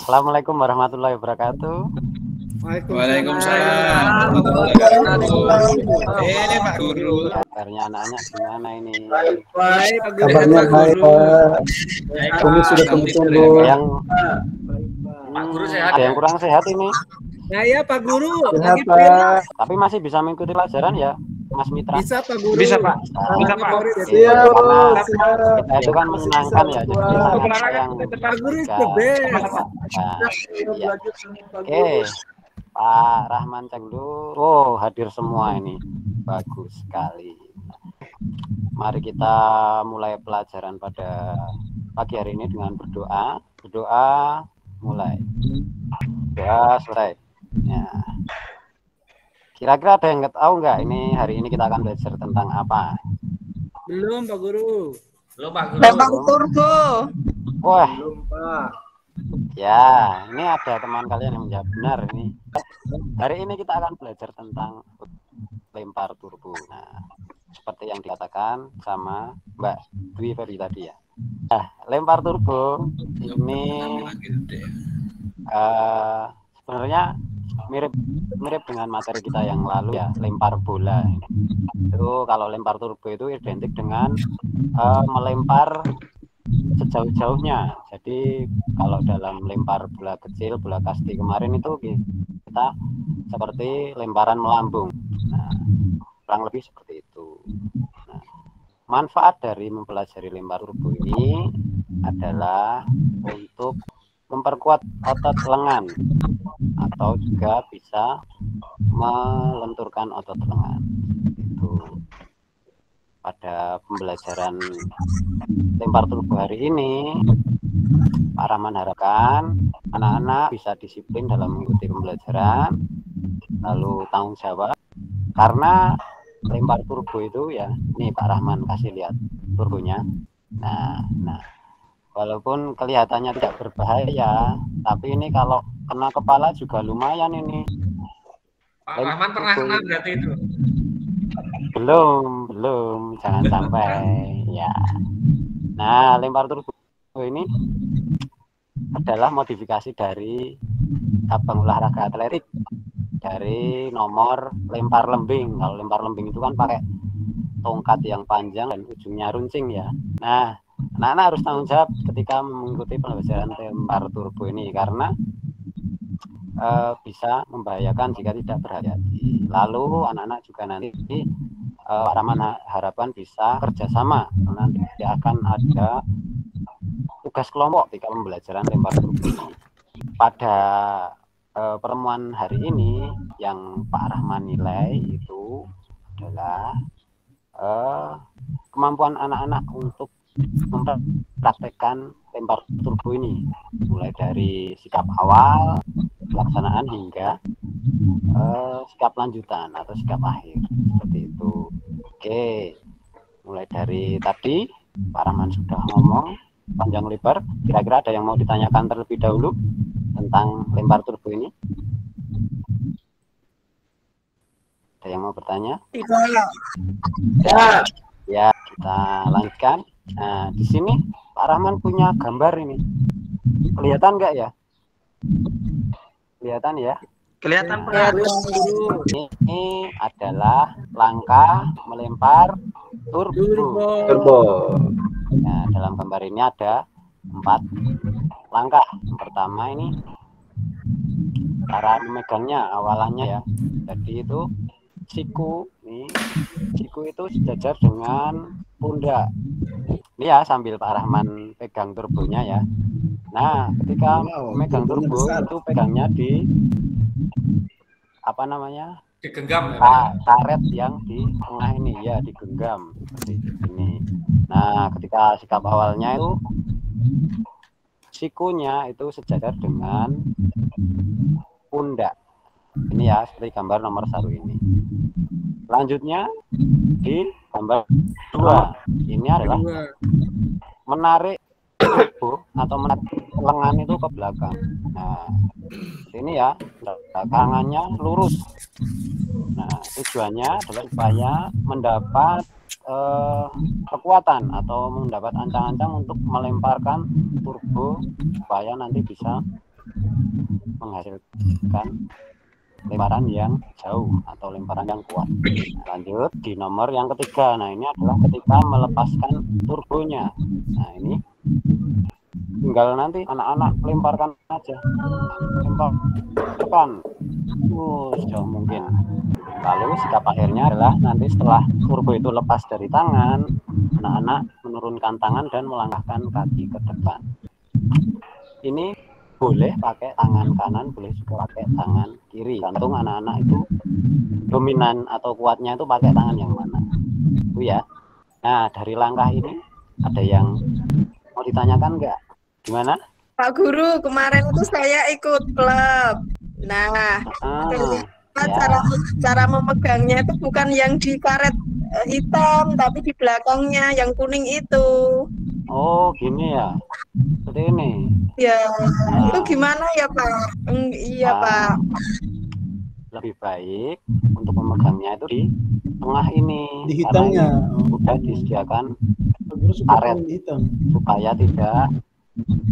Assalamualaikum warahmatullahi wabarakatuh. Waalaikumsalam warahmatullahi wabarakatuh. Pak Guru. Kabarnya anak-anak gimana ini? Baik, Pak Guru. Kabarnya baik, Pak. Kami sudah tunggu-tunggu. Yang Pak Guru sehat. ada yang kurang sehat ini. Saya Pak Guru. Sehat, Lagi Pak. Tapi masih bisa mengikuti pelajaran ya, Mas Mitra? bisa Pak Guru. Bisa, Pak. Bisa Pak. Iya, Karena siap. kita itu kan menyenangkan ya, jadi anak yang Pak Guru is the best. Iya. Oke, Pak Rahman Cengdu, oh hadir semua ini, bagus sekali. Mari kita mulai pelajaran pada pagi hari ini dengan berdoa. Berdoa mulai. Doa selesai. Ya. Kira-kira ada yang tahu nggak ini hari ini kita akan belajar tentang apa? Belum Pak Guru. Belum, Pak Guru. Lempar turbo. Wah, Belum, Pak. ya ini ada teman kalian yang menjawab benar ini. Hari ini kita akan belajar tentang lempar turbo. Nah, seperti yang dikatakan sama Mbak Dwi Ferry tadi ya. Nah, lempar turbo ini sebenarnya mirip dengan materi kita yang lalu ya, lempar bola. Itu kalau lempar turbo itu identik dengan melempar sejauh-jauhnya. Jadi kalau dalam lempar bola kecil, bola kasti kemarin itu kita seperti lemparan melambung. Nah, kurang lebih seperti itu. Nah, manfaat dari mempelajari lempar turbo ini adalah untuk memperkuat otot lengan atau juga bisa melenturkan otot lengan. Itu pada pembelajaran lempar turbo hari ini, Pak Rahman harapkan anak-anak bisa disiplin dalam mengikuti pembelajaran, lalu tanggung jawab. Karena lempar turbo itu ya, nih Pak Rahman kasih lihat turbonya. Nah, walaupun kelihatannya tidak berbahaya, tapi ini kalau kena kepala juga lumayan ini. Pak Rahman pernah kena berarti itu? Belum, jangan sampai ya. Nah, lempar turbo ini adalah modifikasi dari cabang olahraga atletik dari nomor lempar lembing. Kalau lempar lembing itu kan pakai tongkat yang panjang dan ujungnya runcing ya. Nah, anak-anak harus tanggung jawab ketika mengikuti pembelajaran lempar turbo ini karena bisa membahayakan jika tidak berhati-hati. Lalu anak-anak juga nanti Pak Rahman harapan bisa kerjasama karena nanti akan ada tugas kelompok ketika pembelajaran lempar turbo ini. Pada pertemuan hari ini yang Pak Rahman nilai itu adalah kemampuan anak-anak untuk mempraktekkan lempar turbo ini, mulai dari sikap awal, pelaksanaan hingga sikap lanjutan atau sikap akhir, seperti itu. Oke, mulai dari tadi Pak Rahman sudah ngomong panjang lebar. Kira-kira ada yang mau ditanyakan terlebih dahulu tentang lempar turbo ini? Ada yang mau bertanya? Ya, kita lanjutkan. Nah, di sini Pak Rahman punya gambar ini. Kelihatan nggak ya? Kelihatan ya? Kelihatan, Pak. Ini adalah langkah melempar turbo. Nah, dalam gambar ini ada 4 langkah. Yang pertama ini cara memegangnya awalannya ya. Jadi itu siku itu sejajar dengan pundak. Ini ya sambil Pak Rahman pegang turbonya ya. Nah, ketika megang turbo itu pegangnya di apa namanya? Digenggam. Karet yang di tengah ini ya, digenggam seperti ini. Nah, ketika sikap awalnya itu sikunya itu sejajar dengan pundak. Ini ya seperti gambar nomor 1 ini. Selanjutnya di gambar 2 ini adalah menarik turbo atau menarik lengan itu ke belakang. Nah, ini ya tangannya lurus. Nah, tujuannya adalah supaya mendapat kekuatan atau mendapat ancang-ancang untuk melemparkan turbo supaya nanti bisa menghasilkan lemparan yang jauh atau lemparan yang kuat. Lanjut di nomor yang ketiga. Nah, ini adalah ketika melepaskan turbonya. Nah, ini tinggal nanti anak-anak lemparkan aja, lemparkan sejauh mungkin. Lalu sikap akhirnya adalah nanti setelah turbo itu lepas dari tangan, anak-anak menurunkan tangan dan melangkahkan kaki ke depan. Ini boleh pakai tangan kanan, boleh juga pakai tangan kiri. Gantung anak-anak itu dominan atau kuatnya itu pakai tangan yang mana. Itu ya. Nah, dari langkah ini ada yang mau ditanyakan nggak? Gimana? Pak Guru, kemarin itu saya ikut klub. Nah, ya. cara memegangnya itu bukan yang di karet hitam, tapi di belakangnya yang kuning itu. Oh, gini ya. Seperti ini. Ya, itu gimana ya Pak? Iya Pak. Lebih baik untuk memegangnya itu di tengah ini. Di hitamnya. Udah disediakan karet supaya tidak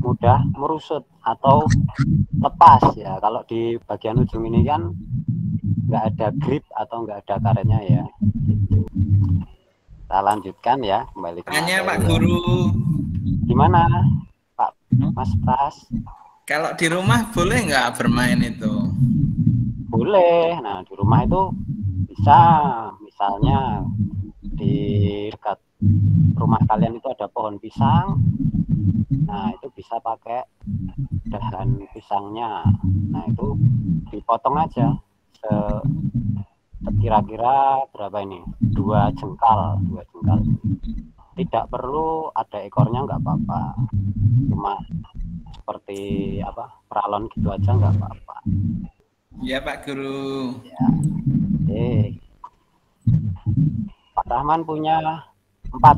mudah merusut atau lepas ya. Kalau di bagian ujung ini kan nggak ada grip atau nggak ada karetnya ya. Kita lanjutkan ya, kembali ke Tanya Pak Guru. Gimana Pak Mas Pras? Kalau di rumah boleh nggak bermain itu? Boleh. Nah, di rumah itu bisa, misalnya di dekat rumah kalian itu ada pohon pisang. Nah, itu bisa pakai dahan pisangnya. Nah, itu dipotong aja kira-kira berapa ini? 2 jengkal. Tidak perlu ada ekornya, nggak apa-apa. Cuma seperti apa, peralon gitu aja nggak apa-apa. Ya Pak Guru. Ya. Pak Rahman punya 4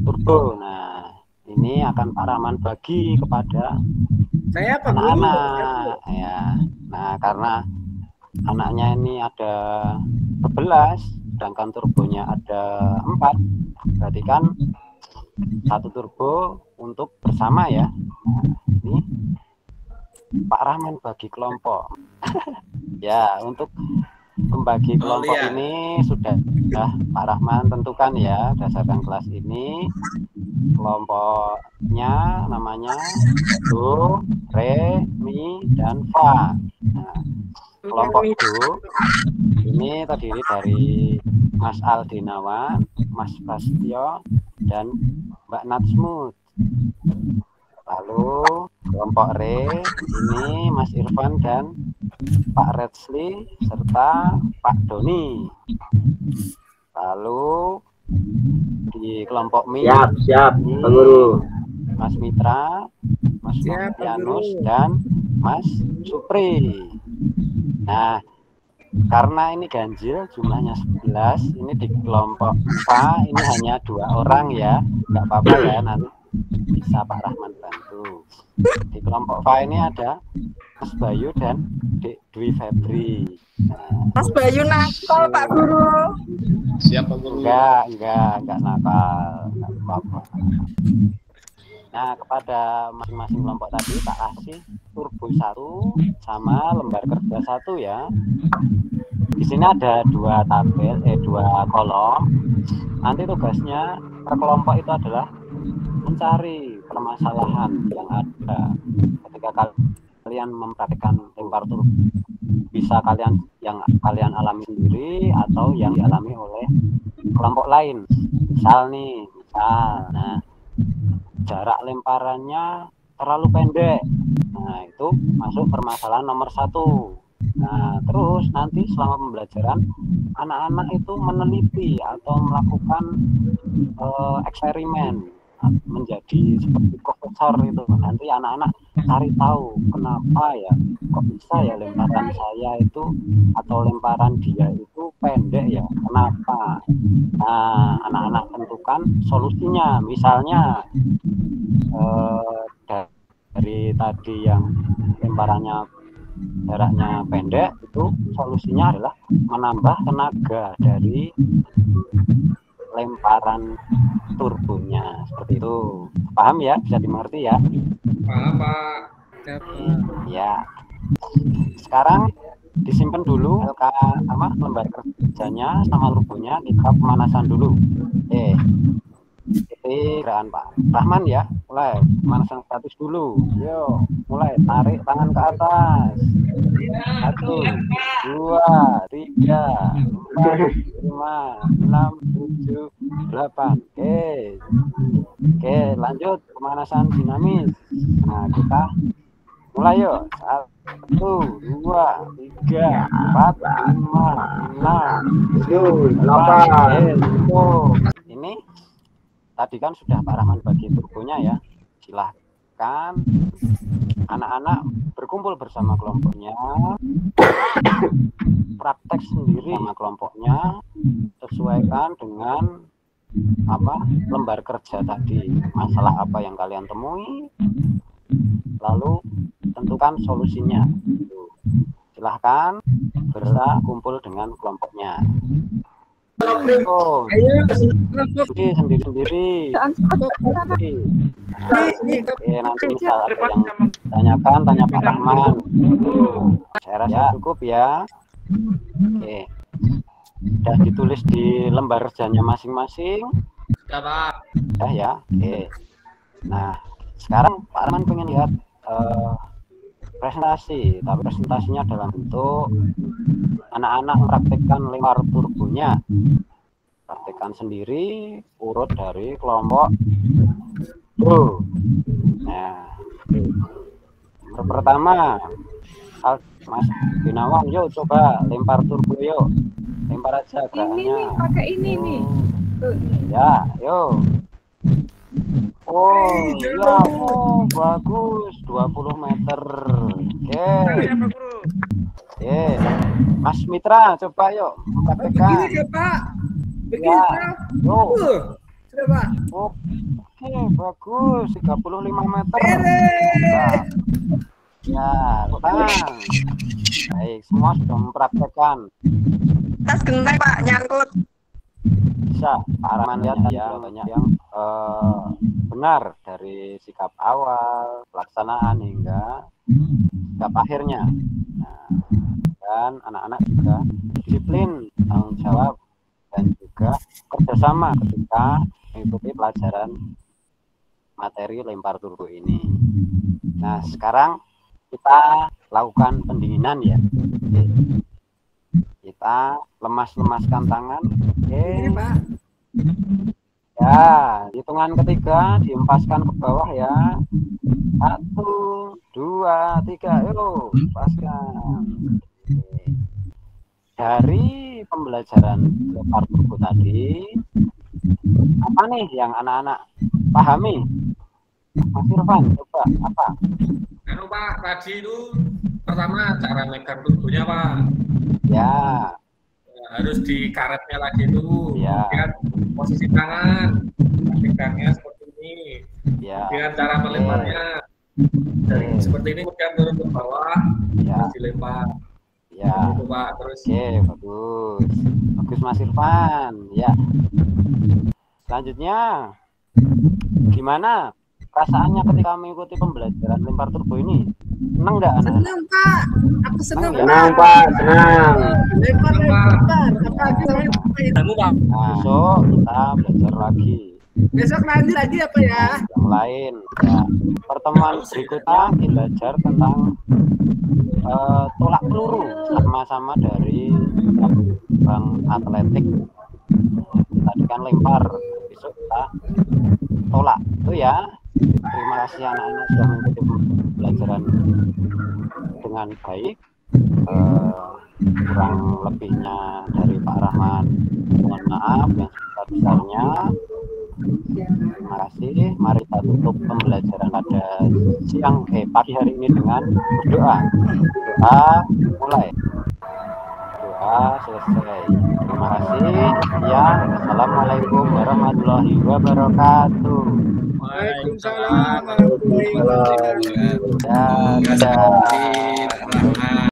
turbo. Nah, ini akan Pak Rahman bagi kepada Saya Pak Guru. anak-anak ya. Nah, karena anaknya ini ada 11, sedangkan turbonya ada 4, berarti kan 1 turbo untuk bersama ya. Nah, ini Pak Rahman bagi kelompok. Ya, untuk membagi kelompok ini sudah Pak Rahman tentukan ya, berdasarkan kelas ini. Kelompoknya namanya Do, Re, Mi, dan Fa. Nah, kelompok Do ini terdiri dari Mas Aldinawan, Mas Bastio, dan Mbak Natsmut. Lalu kelompok Re ini Mas Irfan dan Pak Redsli serta Pak Doni. Lalu di kelompok Mi Siap Pak Guru. Mas Mitra, Mas Yanus, dan Mas Supri. Nah, karena ini ganjil jumlahnya 11, ini di kelompok Fa ini hanya 2 orang ya, nggak apa-apa ya, nanti bisa Pak Rahman bantu. Di kelompok Fa ini ada Mas Bayu dan Dek Dwi Febri. Nah, Mas Bayu nakal Pak Guru. Siap Pak Guru. Enggak nakal, enggak apa-apa. Nah, kepada masing-masing kelompok tadi tak kasih turbo 1 sama lembar kerja 1 ya. Di sini ada 2 tabel, 2 kolom. Nanti tugasnya per kelompok itu adalah mencari permasalahan yang ada ketika kalian mempraktikkan lempar turbo. Bisa yang kalian alami sendiri atau yang dialami oleh kelompok lain. Misal, nah, jarak lemparannya terlalu pendek. Nah, itu masuk permasalahan nomor 1. Nah, terus nanti selama pembelajaran anak-anak itu meneliti atau melakukan eksperimen menjadi seperti profesor itu. Nanti anak-anak cari tahu kenapa ya kok bisa ya lemparan saya itu atau lemparan dia itu pendek ya, kenapa. Nah, anak-anak tentukan solusinya. Misalnya dari tadi yang lemparannya jaraknya pendek, itu solusinya adalah menambah tenaga dari lemparan turbonya. Seperti itu. Paham ya? Bisa dimengerti ya? Pak. Ya. Sekarang disimpan dulu lembar kerjanya sama logonya, kita pemanasan dulu. Ini gerakan Pak Rahman ya, mulai pemanasan status dulu. Yo, mulai tarik tangan ke atas. 1, 2, 3, 4, 5, 6, 7, 8. Oke, lanjut pemanasan dinamis. Nah, kita mulai yuk. 1, 2, 3, 4, 5, 6, 7, 8. Ini tadi kan sudah Pak Rahman bagi turbonya ya. Silahkan anak-anak berkumpul bersama kelompoknya, praktek sendiri sama kelompoknya, sesuaikan dengan lembar kerja tadi, masalah apa yang kalian temui, lalu tentukan solusinya. Silahkan berkumpul dengan kelompoknya. Sendiri-sendiri. Nanti misal ada yang tanyakan, tanya Pak Rahman. Saya rasa cukup ya. Oke. Sudah ditulis di lembar kerjanya masing-masing. Sudah Pak. Ya. Oke. Nah, sekarang Pak Rahman pengen lihat presentasi, tapi presentasinya dalam bentuk anak-anak mempraktikkan lempar turbonya, praktikkan sendiri urut dari kelompok tuh. Nah, pertama Mas Gunawan, yuk coba lempar turbo, yuk lempar aja gerakannya. Ini pakai ini nih. Ya, yuk. Ya, bagus, 20 meter. Oke. Mas Mitra, coba yuk praktekkan. Begini ya Pak. Begini Ya, Pak. yuk. Sudah Pak. Oke, bagus, 35 meter. Ya, tenang. Baik, semua sudah mempraktekkan. Tas genteng Pak, nyangkut. Bisa, Pak Rahman lihat ya, banyak yang benar dari sikap awal, pelaksanaan hingga sikap akhirnya. Nah, dan anak-anak juga disiplin, tanggung jawab, dan juga kerjasama ketika mengikuti pelajaran materi lempar turbo ini. Nah, sekarang kita lakukan pendinginan ya. Kita lemas-lemaskan tangan. Ini Pak. Ya, hitungan ketiga diempaskan ke bawah ya. 1, 2, 3, yuk, lepaskan. Dari pembelajaran lempar turbo tadi, apa nih yang anak-anak pahami? Mas Irfan, coba apa? Pak, tadi itu pertama cara megang turbonya Pak. Ya. Harus di karetnya lagi itu. Ya. Kemudian posisi tangan, megangnya seperti ini. Ya. Kemudian cara melemparnya dari seperti ini, kemudian turun ke bawah, Ya. terus dilempar. Ya. Itu Pak, terus. Oke, bagus. Bagus Mas Irfan. Ya. Selanjutnya, gimana perasaannya ketika mengikuti pembelajaran lempar turbo ini? Senang nggak anak? Senang Pak. Aku senang Ya? Senang Pak, senang. Lempar. Apalagi sampai Kamu Pak. Nah, besok kita belajar lagi besok lanjut lagi apa ya? yang lain. Ya. Pertemuan berikutnya kita belajar tentang tolak peluru, sama-sama dari Bang Atletik. Tadi kan lempar, besok kita tolak. Itu ya. Terima kasih anak-anak sudah mengikuti pembelajaran dengan baik. Kurang lebihnya dari Pak Rahman, mohon maaf yang sebesar-besarnya. Terima kasih. Mari kita tutup pembelajaran pada pagi hari ini dengan berdoa. Doa mulai. Doa selesai. Terima kasih. Ya, assalamualaikum warahmatullahi wabarakatuh. Waalaikumsalam warahmatullahi wabarakatuh. Dadah.